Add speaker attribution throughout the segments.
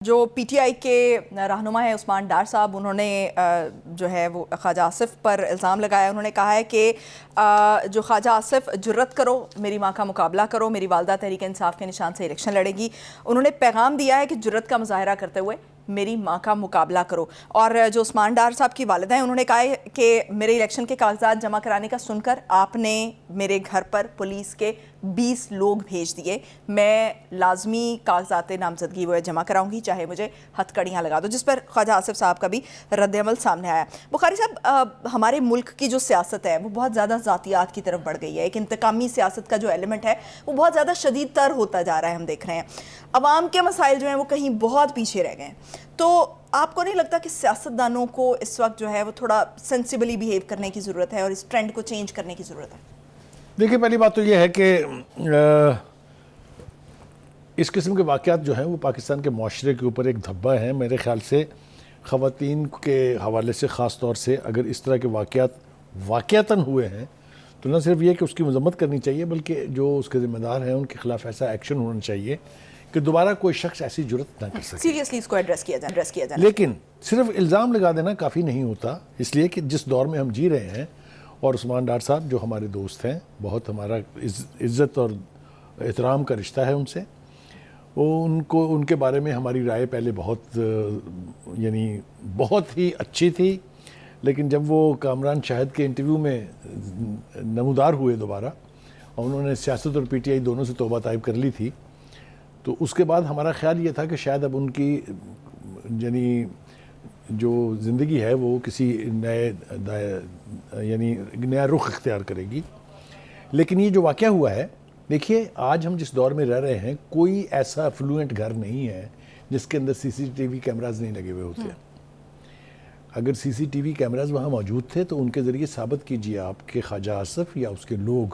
Speaker 1: جو P T I کے رہنما ہے عثمان ڈار صاحب، انہوں نے جو ہے وہ خواجہ آصف پر الزام لگایا. انہوں نے کہا ہے کہ جو خواجہ آصف جرت کرو، میری ماں کا مقابلہ کرو، میری والدہ تحریک انصاف کے نشان سے الیکشن لڑے گی. انہوں نے پیغام دیا ہے کہ جرت کا مظاہرہ کرتے ہوئے میری ماں کا مقابلہ کرو. اور جو عثمان ڈار صاحب کی والدہ ہیں، انہوں نے کہا ہے کہ میرے الیکشن کے کاغذات جمع کرانے کا سن کر آپ نے میرے گھر پر پولیس کے 20 لوگ بھیج دیے. میں لازمی کاغذات نامزدگی وہ جمع کراؤں گی، چاہے مجھے ہتھ کڑیاں لگا دو، جس پر خواجہ آصف صاحب کا بھی رد عمل سامنے آیا. بخاری صاحب، ہمارے ملک کی جو سیاست ہے وہ بہت زیادہ ذاتیات کی طرف بڑھ گئی ہے. ایک انتقامی سیاست کا جو ایلیمنٹ ہے وہ بہت زیادہ شدید تر ہوتا جا رہا ہے. ہم دیکھ رہے ہیں عوام کے مسائل جو ہیں وہ کہیں بہت پیچھے رہ گئے ہیں. تو آپ کو نہیں لگتا کہ سیاستدانوں کو اس وقت جو ہے وہ تھوڑا سینسیبلی بیہیو کرنے کی ضرورت ہے اور اس ٹرینڈ کو چینج کرنے کی ضرورت ہے؟
Speaker 2: دیکھیں، پہلی بات تو یہ ہے کہ اس قسم کے واقعات جو ہیں وہ پاکستان کے معاشرے کے اوپر ایک دھبا ہے. میرے خیال سے خواتین کے حوالے سے خاص طور سے اگر اس طرح کے واقعات واقعتاً ہوئے ہیں تو نہ صرف یہ کہ اس کی مذمت کرنی چاہیے، بلکہ جو اس کے ذمہ دار ہیں ان کے خلاف ایسا ایکشن ہونا چاہیے کہ دوبارہ کوئی شخص ایسی جرت نہ کر سکے.
Speaker 1: سیریسلی اس کو ایڈریس کیا جائے.
Speaker 2: لیکن صرف الزام لگا دینا کافی نہیں ہوتا، اس لیے کہ جس دور میں ہم جی رہے ہیں، اور عثمان ڈار صاحب جو ہمارے دوست ہیں، بہت ہمارا عزت اور احترام کا رشتہ ہے ان سے. ان کے بارے میں ہماری رائے پہلے بہت ہی اچھی تھی، لیکن جب وہ کامران شاہد کے انٹرویو میں نمودار ہوئے دوبارہ، اور انہوں نے سیاست اور پی ٹی آئی دونوں سے توبہ طائب کر لی تھی، تو اس کے بعد ہمارا خیال یہ تھا کہ شاید اب ان کی جو زندگی ہے وہ کسی نیا رخ اختیار کرے گی. لیکن یہ جو واقعہ ہوا ہے، دیکھیے آج ہم جس دور میں رہ رہے ہیں، کوئی ایسا افلوئنٹ گھر نہیں ہے جس کے اندر سی سی ٹی وی کیمراز نہیں لگے ہوئے ہوتے ہیں. اگر سی سی ٹی وی کیمراز وہاں موجود تھے تو ان کے ذریعے ثابت کیجیے آپ کہ خواجہ آصف یا اس کے لوگ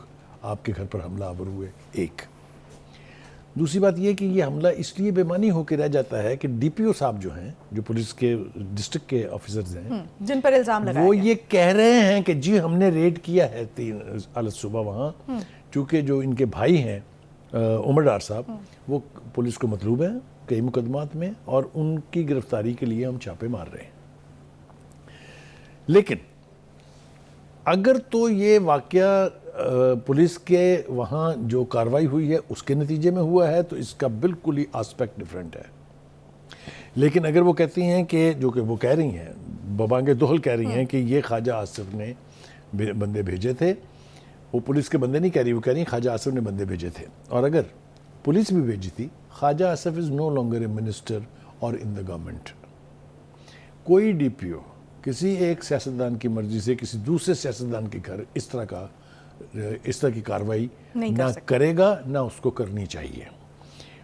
Speaker 2: آپ کے گھر پر حملہ آور ہوئے. ایک دوسری بات یہ کہ یہ حملہ اس لیے بے معنی ہو کے رہ جاتا ہے کہ ڈی پی او صاحب جو ہیں، جو پولیس کے ڈسٹرکٹ کے آفیسرز ہیں،
Speaker 1: جن پر الزام لگایا
Speaker 2: وہ یہ کہہ رہے ہیں کہ جی ہم نے ریڈ کیا ہے 3 صبح وہاں، چونکہ جو ان کے بھائی ہیں عمر ڈار صاحب، وہ پولیس کو مطلوب ہیں کئی مقدمات میں، اور ان کی گرفتاری کے لیے ہم چھاپے مار رہے ہیں. لیکن اگر تو یہ واقعہ پولیس کے وہاں جو کاروائی ہوئی ہے اس کے نتیجے میں ہوا ہے تو اس کا بالکل ہی آسپیکٹ ڈیفرنٹ ہے. لیکن اگر وہ کہتی ہیں کہ جو کہ وہ کہہ رہی ہیں، ببانگ دہل کہہ رہی ہیں کہ یہ خواجہ آصف نے بندے بھیجے تھے، وہ پولیس کے بندے نہیں کہہ رہی، وہ کہہ رہی ہیں خواجہ آصف نے بندے بھیجے تھے. اور اگر پولیس بھی بھیجی تھی، خواجہ آصف از نو لانگر اے منسٹر اور ان دا گورنمنٹ. کوئی ڈی پی او کسی ایک سیاستدان کی مرضی سے کسی دوسرے سیاستدان کے گھر اس طرح کی کارروائی نہ کرے گا، نہ اس کو کرنی چاہیے.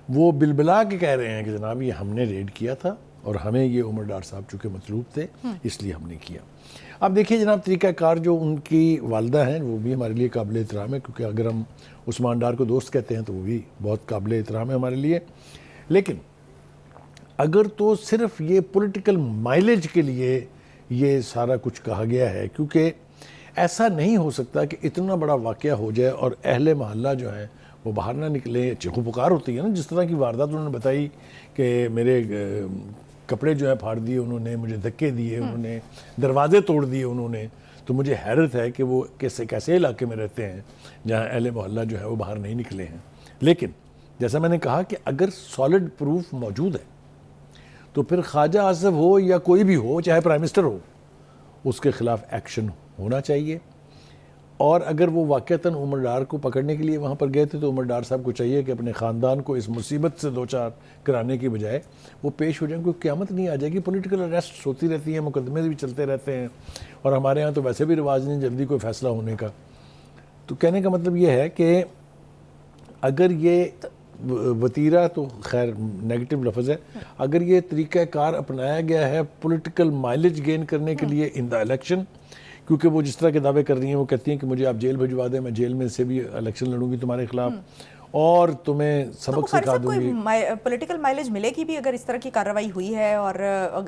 Speaker 2: وہ بلبلا کے کہہ رہے ہیں کہ جناب یہ ہم نے ریڈ کیا تھا اور ہمیں یہ عمر ڈار صاحب چونکہ مطلوب تھے اس لیے ہم نے کیا. اب دیکھیے جناب، طریقہ کار جو ان کی والدہ ہیں وہ بھی ہمارے لیے قابل احترام ہے، کیونکہ اگر ہم عثمان ڈار کو دوست کہتے ہیں تو وہ بھی بہت قابل احترام ہے ہمارے لیے. لیکن اگر تو صرف یہ پولیٹیکل مائلیج کے لیے یہ سارا کچھ کہا گیا ہے، کیونکہ ایسا نہیں ہو سکتا کہ اتنا بڑا واقعہ ہو جائے اور اہل محلہ جو ہیں وہ باہر نہ نکلیں. چیخو پکار ہوتی ہے نا، جس طرح کی واردات انہوں نے بتائی کہ میرے کپڑے جو ہیں پھاڑ دیے انہوں نے، مجھے دھکے دیے انہوں نے، دروازے توڑ دیے انہوں نے. تو مجھے حیرت ہے کہ وہ کیسے علاقے میں رہتے ہیں جہاں اہل محلہ جو ہے وہ باہر نہیں نکلے ہیں. لیکن جیسا میں نے کہا کہ اگر سالڈ پروف موجود ہے تو پھر خواجہ آصف ہو یا کوئی بھی ہو، چاہے پرائم منسٹر ہو، اس کے خلاف ایکشن ہونا چاہیے. اور اگر وہ واقعتاً عمر ڈار کو پکڑنے کے لیے وہاں پر گئے تھے تو عمر ڈار صاحب کو چاہیے کہ اپنے خاندان کو اس مصیبت سے دوچار کرانے کی بجائے وہ پیش ہو جائیں. کوئی قیامت نہیں آ جائے گی. پولیٹیکل اریسٹ ہوتی رہتی ہیں، مقدمے بھی چلتے رہتے ہیں، اور ہمارے ہاں تو ویسے بھی رواج نہیں جلدی کوئی فیصلہ ہونے کا. تو کہنے کا مطلب یہ ہے کہ اگر یہ وطیرہ، تو خیر نیگیٹو لفظ ہے، اگر یہ طریقہ کار اپنایا گیا ہے پولیٹیکل مائلیج گین کرنے کے لیے ان دا الیکشن، کیونکہ وہ جس طرح کے دعوے کر رہی ہیں، وہ کہتی ہیں کہ مجھے آپ جیل بھجوا دیں، میں جیل میں سے بھی الیکشن لڑوں گی تمہارے خلاف اور تمہیں سبق سکھا دوں گی.
Speaker 1: پولیٹیکل مائلیج ملے گی بھی اگر اس طرح کی کارروائی ہوئی ہے، اور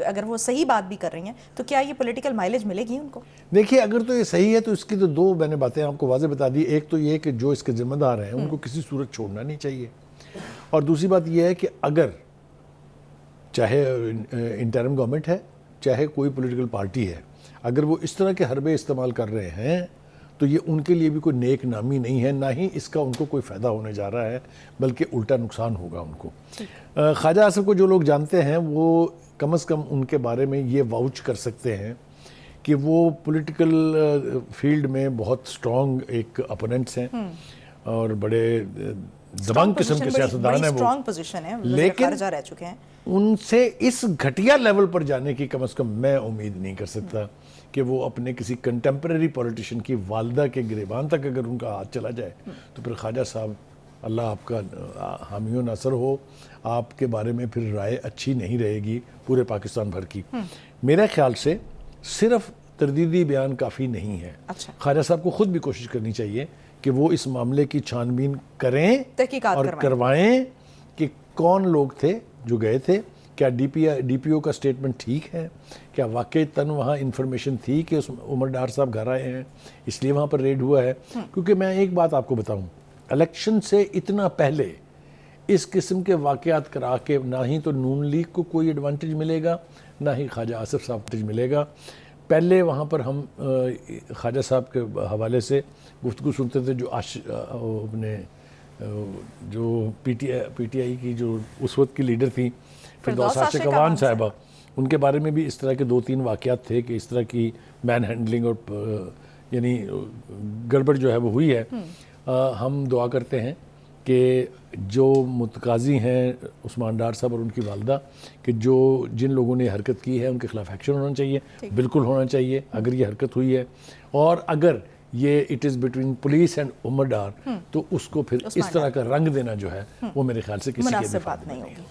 Speaker 1: اگر وہ صحیح بات بھی کر رہی ہیں تو کیا یہ پولیٹیکل مائلیج ملے گی ان کو؟
Speaker 2: دیکھیے اگر تو یہ صحیح ہے تو اس کی تو دو میں نے باتیں آپ کو واضح بتا دی. ایک تو یہ کہ جو اس کے ذمہ دار ہیں ان کو کسی صورت چھوڑنا نہیں چاہیے، اور دوسری بات یہ ہے کہ اگر چاہے انٹرم گورنمنٹ ہے چاہے کوئی پولیٹیکل پارٹی ہے، اگر وہ اس طرح کے حربے استعمال کر رہے ہیں تو یہ ان کے لیے بھی کوئی نیک نامی نہیں ہے، نہ ہی اس کا ان کو کوئی فائدہ ہونے جا رہا ہے، بلکہ الٹا نقصان ہوگا ان کو۔ خواجہ آصف کو جو لوگ جانتے ہیں وہ کم از کم ان کے بارے میں یہ واؤچ کر سکتے ہیں کہ وہ پولیٹیکل فیلڈ میں بہت سٹرونگ ایک اپوننٹس ہیں اور بڑے دبنگ قسم کے سیاستدان ہیں وہ، لیکن
Speaker 1: خارجہ رہ چکے ہیں۔
Speaker 2: ان سے اس گھٹیا لیول پر جانے کی کم از کم میں امید نہیں کر سکتا کہ وہ اپنے کسی کنٹمپریری پولیٹیشین کی والدہ کے گریبان تک اگر ان کا ہاتھ چلا جائے تو پھر خواجہ صاحب اللہ آپ کا حامی و ناصر ہو، آپ کے بارے میں پھر رائے اچھی نہیں رہے گی پورے پاکستان بھر کی۔ میرے خیال سے صرف تردیدی بیان کافی نہیں ہے، خواجہ صاحب کو خود بھی کوشش کرنی چاہیے کہ وہ اس معاملے کی چھان بین کریں اور کروائیں کہ کون لوگ تھے جو گئے تھے، کیا ڈی پی او کا سٹیٹمنٹ ٹھیک ہے، کیا واقعی وہاں انفارمیشن تھی کہ اس عمر ڈار صاحب گھر آئے ہیں اس لیے وہاں پر ریڈ ہوا ہے۔ کیونکہ میں ایک بات آپ کو بتاؤں، الیکشن سے اتنا پہلے اس قسم کے واقعات کرا کے نہ ہی تو نون لیگ کو کوئی ایڈوانٹیج ملے گا نہ ہی خواجہ آصف صاحب کو ملے گا۔ پہلے وہاں پر ہم خواجہ صاحب کے حوالے سے گفتگو سنتے تھے، جو اپنے جو پی ٹی آئی کی جو اس وقت کی لیڈر تھیں فردوس عاشق اعوان صاحبہ، ان کے بارے میں بھی اس طرح کے 2-3 واقعات تھے کہ اس طرح کی مین ہینڈلنگ اور یعنی گڑبڑ جو ہے وہ ہوئی ہے۔ ہم دعا کرتے ہیں کہ جو متقاضی ہیں عثمان ڈار صاحب اور ان کی والدہ، کہ جن لوگوں نے حرکت کی ہے ان کے خلاف ایکشن ہونا چاہیے، بالکل ہونا چاہیے اگر یہ حرکت ہوئی ہے، اور اگر یہ it is between police and Umar Dar تو اس کو پھر اس طرح کا رنگ دینا جو ہے وہ میرے خیال سے کسی کے بھی
Speaker 1: مناسب بات نہیں ہوگی۔